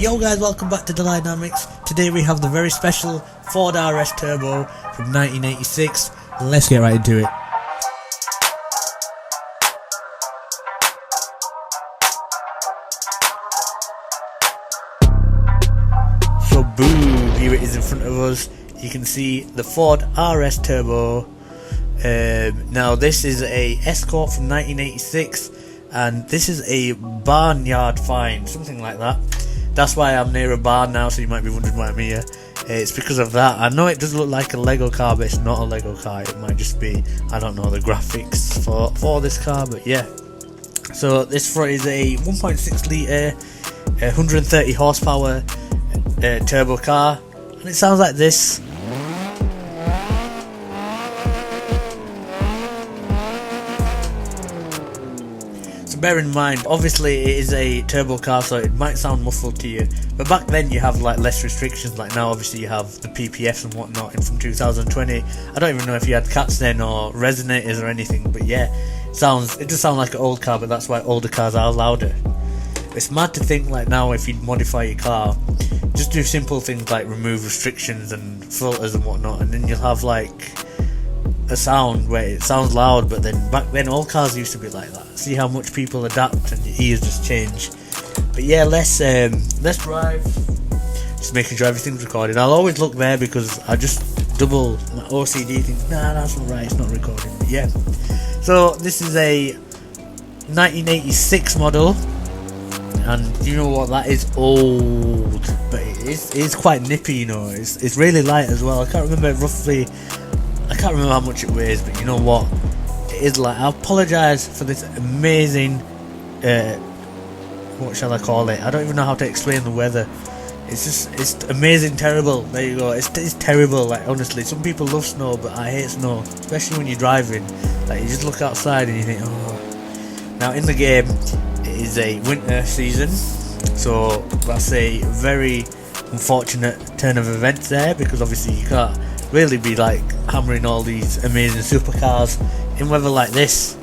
Yo guys, welcome back to Dulainamics. Today we have the very special Ford RS Turbo from 1986. Let's get right into it. So boom, here it is in front of us. You can see the Ford RS Turbo. Now this is a Escort from 1986, and this is a barnyard find, something like that. That's why I'm near a barn now, so you might be wondering why I'm here. It's because of that. I know it does look like a Lego car, but it's not a Lego car. It might just be, I don't know, the graphics for this car, but yeah. So this is a 1.6 litre, 130 horsepower turbo car, and it sounds like this. Bear in mind, obviously it is a turbo car, so it might sound muffled to you, but back then you have like less restrictions. Like now obviously you have the PPFs and whatnot, and from 2020 I don't even know if you had cats then or resonators or anything, but yeah, it does sound like an old car, but that's why older cars are louder. It's mad to think like now if you modify your car, just do simple things like remove restrictions and filters and whatnot, and then you'll have like a sound where it sounds loud. But then back then all cars used to be like that. See how much people adapt and your ears just change. But yeah, let's drive. Just making sure everything's recorded. I'll always look there because I just double my OCD thing. Nah, that's not right, it's not recording. But yeah, so this is a 1986 model, and you know what, that is old, but it is quite nippy, you know. It's really light as well. I can't remember how much it weighs, but you know what, it is like. I apologise for this amazing, what shall I call it? I don't even know how to explain the weather. It's amazing, terrible. There you go. It's terrible. Like honestly, some people love snow, but I hate snow, especially when you're driving. Like you just look outside and you think, oh. Now in the game, it is a winter season, so that's a very unfortunate turn of events there, because obviously you can't really be like hammering all these amazing supercars in weather like this.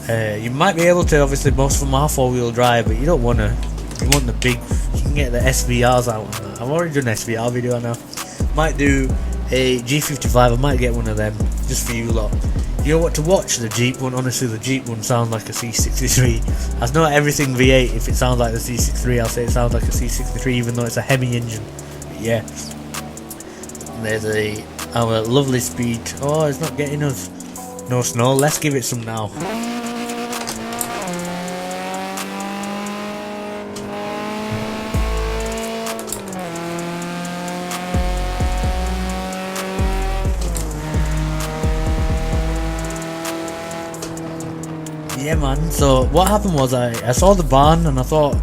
You might be able to, obviously most of them are 4-wheel drive, but you don't want to. You want the big, you can get the SVRs out on that. I've already done an SVR video now. Might do a G55, I might get one of them just for you lot. You know what to watch? The Jeep one. Honestly, the Jeep one sounds like a C63. As not everything V8, if it sounds like the C63, I'll say it sounds like a C63 even though it's a Hemi engine. But yeah, there's our lovely speed. Oh, it's not getting us. No snow, let's give it some now. Yeah man, so what happened was I saw the barn and I thought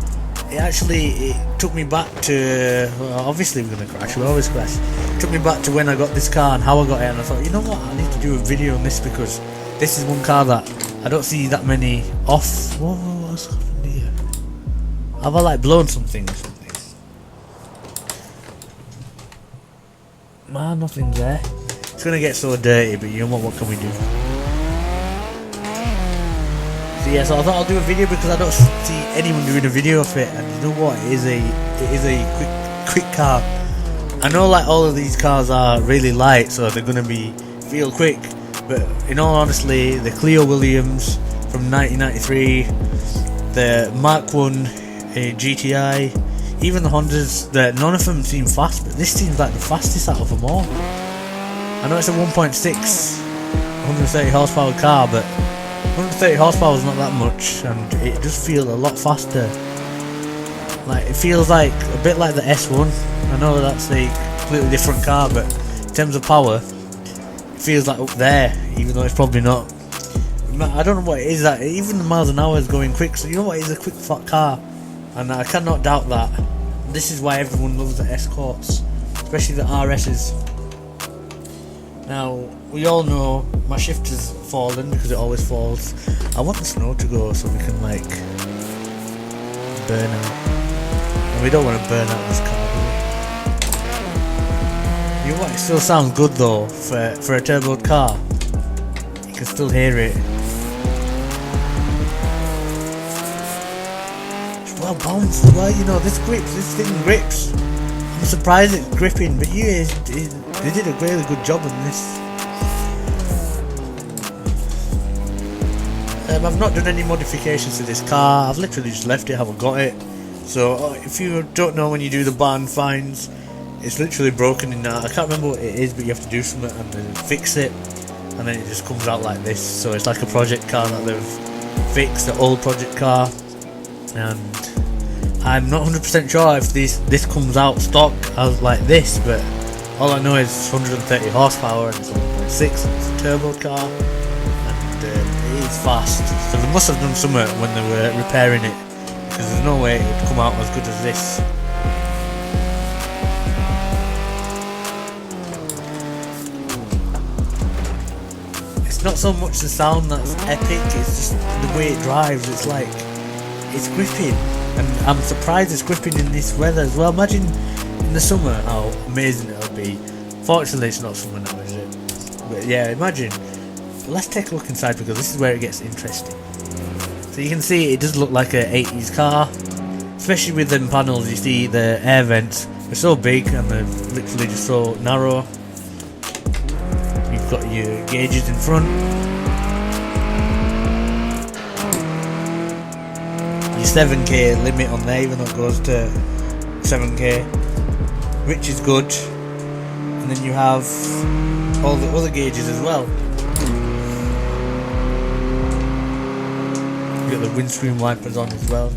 it took me back to, well, obviously we're gonna crash, we always crash. It took me back to when I got this car and how I got it, and I thought, you know what, I need to do a video on this because this is one car that I don't see that many off. Whoa, what's happened here? Have I like blown something or something? Man, nothing's there. It's gonna get so dirty, but you know what can we do? So yeah, so I thought I'll do a video because I don't see anyone doing a video of it, and you know what, it is a quick car. I know like all of these cars are really light, so they're gonna feel quick, but in all honesty, the Clio Williams from 1993, the Mark 1 GTI, even the Hondas, none of them seem fast, but this seems like the fastest out of them all. I know it's a 1.6 130 horsepower car, but 130 horsepower is not that much, and it does feel a lot faster. Like it feels like a bit like the S1. I know that's a completely different car, but in terms of power, it feels like up there, even though it's probably not. I don't know what it is, that even the miles an hour is going quick, so you know what, it's a quick fat car, and I cannot doubt that. This is why everyone loves the Escorts, especially the RS's. Now, we all know my shift has fallen because it always falls. I want the snow to go so we can like burn out. And we don't want to burn out this car, do we? You know what, it still sounds good though for a turbo car. You can still hear it. got a bounce as well, you know, this thing grips. I'm surprised it's gripping, but they did a really good job on this. I've not done any modifications to this car, I've literally just left it, haven't got it. So if you don't know, when you do the barn finds, it's literally broken in that. I can't remember what it is, but you have to do something and then fix it, and then it just comes out like this. So it's like a project car that they've fixed, the old project car, and I'm not 100% sure if this comes out stock as like this, but all I know is it's 130 horsepower and it's 1.6 and it's a turbo car, and it is fast. So they must have done something when they were repairing it, because there's no way it would come out as good as this. It's not so much the sound that's epic, it's just the way it drives. It's like, it's gripping, and I'm surprised it's gripping in this weather as well. Imagine in the summer how amazing it'll be. Fortunately it's not summer now, is it? But yeah, imagine. But let's take a look inside, because this is where it gets interesting. So you can see it does look like an 80s car, especially with them panels. You see the air vents are so big and they're literally just so narrow. You've got your gauges in front, your 7k limit on there, even though it goes to 7k, which is good. And then you have all the other gauges as well. You've got the windscreen wipers on as well.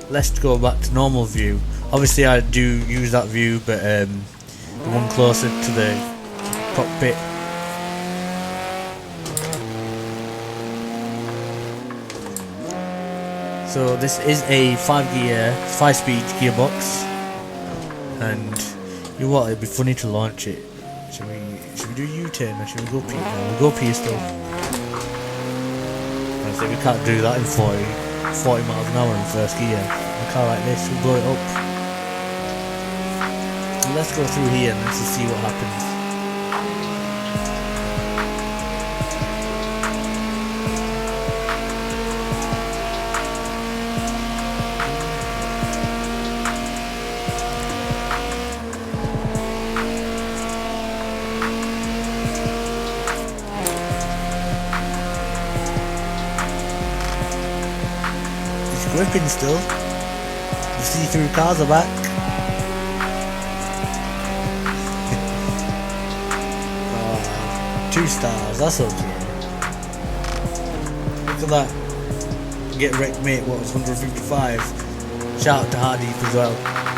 Let's go back to normal view. Obviously I do use that view, but the one closer to the cockpit. So this is a 5-speed gearbox, and you know what, it'd be funny to launch it. Should we do a U-turn, or should we go P? No, we'll go P still. I say we can't do that in 40 miles an hour in first gear. A car like this will blow it up. So let's go through here and let's just see what happens. Gripping still. The see-through cars are back. 2 stars, that's okay. Look at that. Get wrecked mate, what was 155. Shout out to Hardy as well.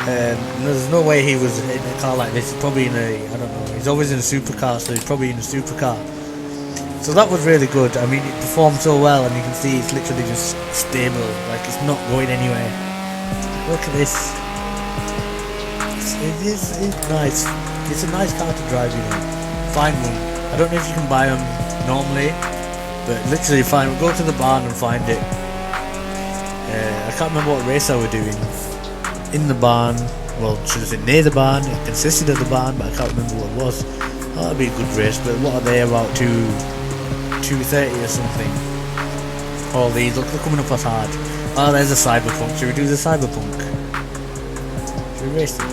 There's no way he was in a car like this. He's probably in a, I don't know, he's always in a supercar, so he's probably in a supercar. So that was really good. I mean, it performed so well, and you can see it's literally just stable, like it's not going anywhere. Look at this. It's nice. It's a nice car to drive, you know. Find one. I don't know if you can buy them normally, but literally find one. Go to the barn and find it. I can't remember what race I were doing. In the barn, well, should I say near the barn? It consisted of the barn, but I can't remember what it was. Oh, that'd be a good race, but what are they, about 230 or something? All these, look, they're coming up as hard. Oh, there's a cyberpunk. Should we do the cyberpunk? Should we race it?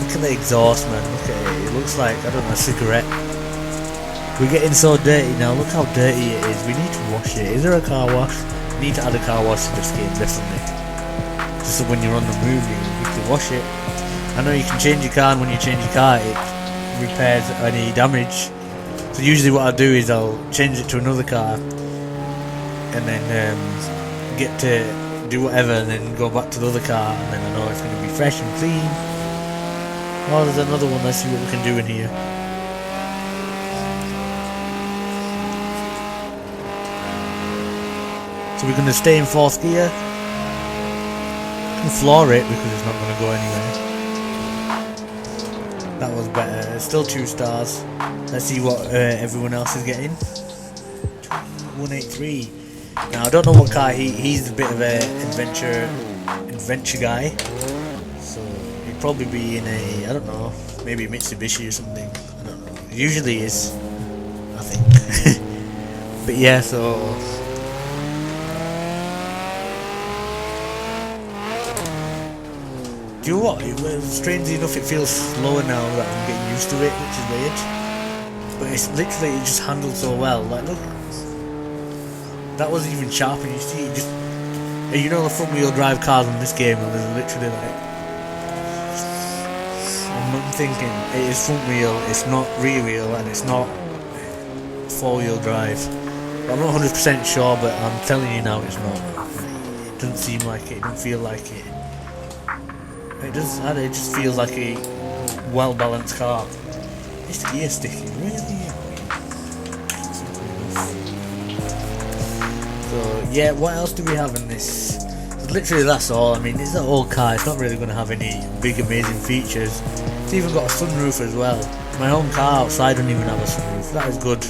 Look at the exhaust, man. Look at it. It looks like, I don't know, a cigarette. We're getting so dirty now. Look how dirty it is. We need to wash it. Is there a car wash? We need to add a car wash to this game, definitely. Just so when you're on the move, you can wash it. I know you can change your car, and when you change your car, it repairs any damage. So usually what I'll do is I'll change it to another car, and then get to do whatever, and then go back to the other car, and then I know it's going to be fresh and clean. Oh, there's another one. Let's see what we can do in here. So we're going to stay in 4th gear. I can floor it because it's not going to go anywhere. That was better. It's still 2 stars. Let's see what everyone else is getting. 183. Now I don't know what car he's a bit of a adventure guy. So he'd probably be in a, I don't know, maybe a Mitsubishi or something. I don't know. It usually is, I think. But yeah, so Do you know what? Strangely enough, it feels slower now that I'm getting used to it, which is weird. But it's literally, it just handled so well. Like, look, that wasn't even sharp, and you see it just. You know the front wheel drive cars in this game, and there's literally like. I'm thinking it is front wheel, it's not rear wheel, and it's not 4-wheel drive. I'm not 100% sure, but I'm telling you now, it's not. It doesn't seem like it. It doesn't feel like it. It does. It just feels like a well-balanced car. This gear sticking really annoying. So yeah, what else do we have in this? Literally, that's all. I mean, it's an old car. It's not really going to have any big, amazing features. It's even got a sunroof as well. My own car outside doesn't even have a sunroof. That is good.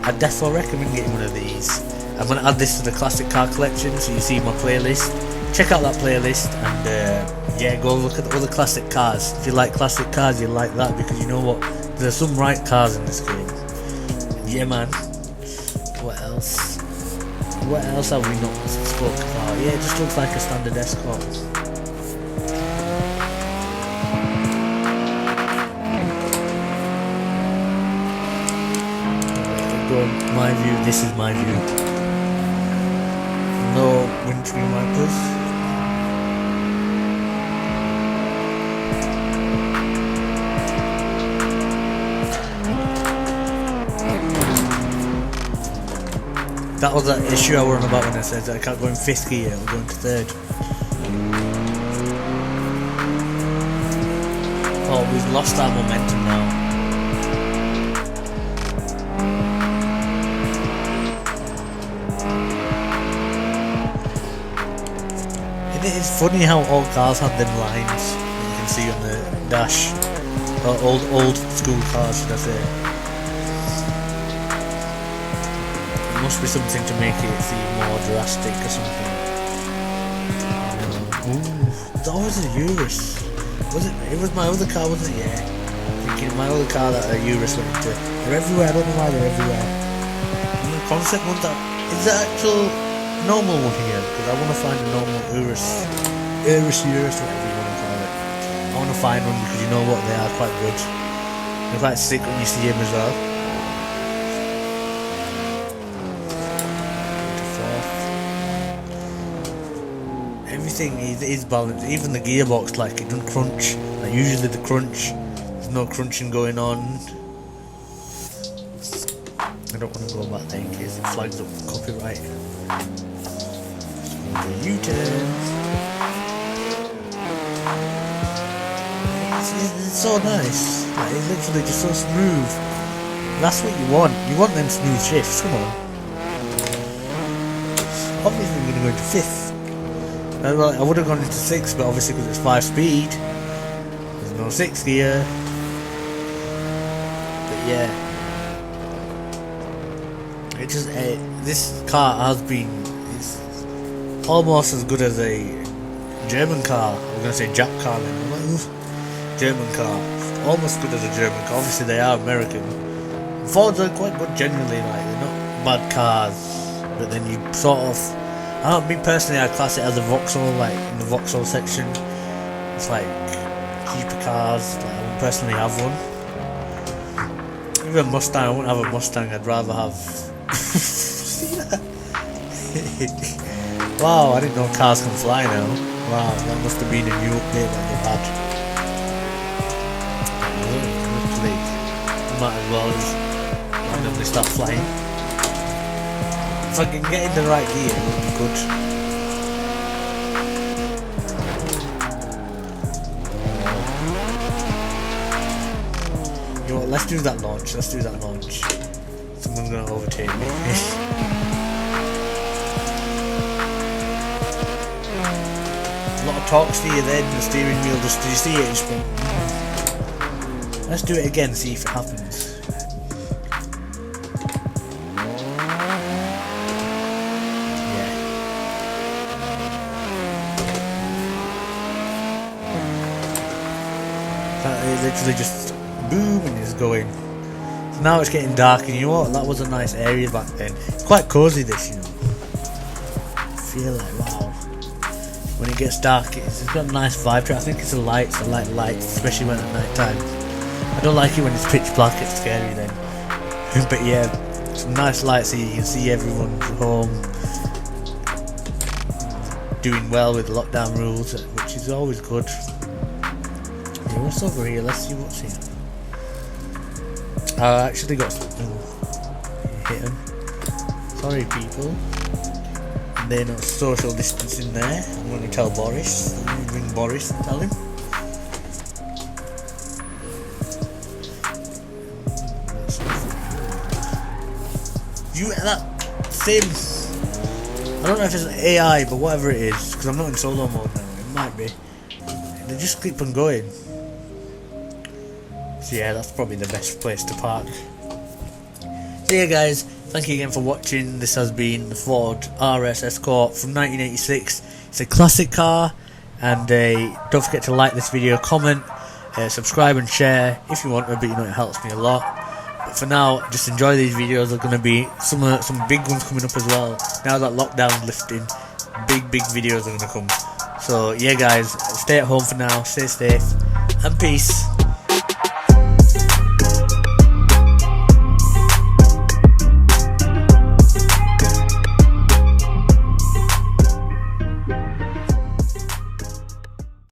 I definitely recommend getting one of these. I'm going to add this to the classic car collection, so you see my playlist. Check out that playlist, and yeah, go look at the other classic cars. If you like classic cars, you'll like that, because you know what? There's some right cars in this game. Yeah, man. What else? What else have we not spoken about? Yeah, it just looks like a standard Escort. My view, this is my view. No windscreen wipers. That was that issue I were on about when I said that I can't go in 5th gear, I'm going to 3rd. Oh, we've lost our momentum now. It is funny how all cars have them lines that you can see on the dash. Or old school cars, should I say. It must be something to make it seem more drastic or something. That was a Urus. Was it? It was my other car, wasn't it? Yeah. Thinking my other car that a Urus went into. They're everywhere, I don't know why they're everywhere. And the concept one that is the actual normal one here, because I want to find a normal Urus, whatever you want to call it. I want to find one because you know what, they are quite good. They're quite sick when you see him as well. Everything is balanced, even the gearbox, like it doesn't crunch. Like usually the crunch, there's no crunching going on. I don't want to go back there in case it flags up copyright. U-turns. It's so nice. Like, it's literally just so smooth. That's what you want. You want them smooth shifts. Come on. Obviously, we're gonna go into 5th. I would have gone into 6th, but obviously because it's 5-speed, there's no 6th gear. But yeah, it just this car has been. Almost as good as a German car. I'm going to say Jap car then. I'm like, oof. German car. Almost as good as a German car. Obviously they are American. Forza are quite good generally, like they're not bad cars. But then you sort of, I don't know, me personally I class it as a Vauxhall, like in the Vauxhall section. It's like cheaper cars, like I wouldn't personally have one. Even a Mustang, I wouldn't have a Mustang, I'd rather have see that? Wow, I didn't know cars can fly now. Wow, that must have been a new update that they've had. Literally, might as well just randomly start flying. If I can get in the right gear, it would be good. You know what, let's do that launch, Someone's gonna overtake me. A lot of torque steer then, the steering wheel just, did you see it? Just went, let's do it again, see if it happens. Yeah. It literally just boom and it's going. So now it's getting dark, and you know what? That was a nice area back then. It's quite cosy this, you know. I feel like, wow. when it gets dark. It's got a nice vibe to it. I think it's a light, especially when at night time. I don't like it when it's pitch black, it's scary then. But yeah, some nice lights so you can see everyone home doing well with lockdown rules, which is always good. Yeah, what's over here? Let's see what's here. I actually got hit him. Sorry people. And they're not social distancing there. I'm going to tell Boris. I'm going to ring Boris and tell him. You that same. I don't know if it's an AI, but whatever it is, because I'm not in solo mode now. It might be. They just keep on going. So yeah, that's probably the best place to park. So yeah guys, thank you again for watching. This has been the Ford RS Escort from 1986. It's a classic car, and don't forget to like this video, comment, subscribe and share if you want to, but you know it helps me a lot. But for now, just enjoy these videos. There's going to be some big ones coming up as well. Now that lockdown's lifting, big videos are going to come. So yeah guys, stay at home for now, stay safe, and peace.